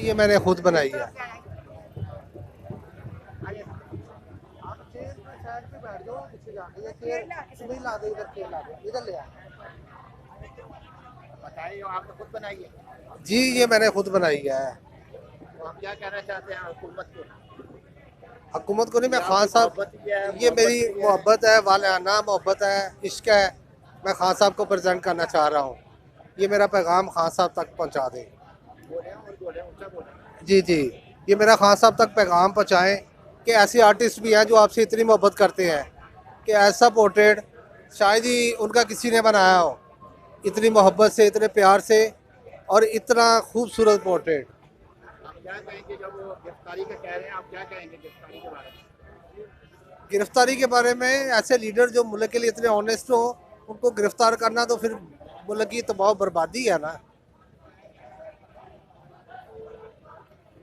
ये मैंने खुद बनाई है। आप चेयर पे साइड पे बैठ जाओ, पीछे जाके ये चेयर नहीं ला दे, इधर चेयर ला दे, इधर ले आ। बताइए, आपने खुद बनाई है? जी ये मैंने खुद बनाई है। तो आप क्या कहना चाहते हैं हुकूमत को? हुकूमत को नहीं, मैं ये खान आपकी साहब, मोहब्बत भी है, ये मोहब्बत मेरी भी है। मोहब्बत है, वालाना मोहब्बत है, इश्क है। मैं खान साहब को प्रेजेंट करना चाह रहा हूँ। ये मेरा पैगाम खान साहब तक पहुँचा दें। बोले और बोले, ऊंचा बोले। जी जी, ये मेरा खान साहब तक पैगाम पहुँचाएँ कि ऐसे आर्टिस्ट भी हैं जो आपसे इतनी मोहब्बत करते हैं कि ऐसा पोर्ट्रेट शायद ही उनका किसी ने बनाया हो, इतनी मोहब्बत से, इतने प्यार से, और इतना खूबसूरत पोर्ट्रेट। आप क्या कहेंगे जब वो गिरफ्तारी का कह रहे हैं, आप क्या कहेंगे गिरफ्तारी के बारे में? गिरफ्तारी के बारे में, ऐसे लीडर जो मुल्क के लिए इतने ऑनेस्ट हो, उनको गिरफ्तार करना तो फिर मुल्क की तबाह बर्बादी है ना।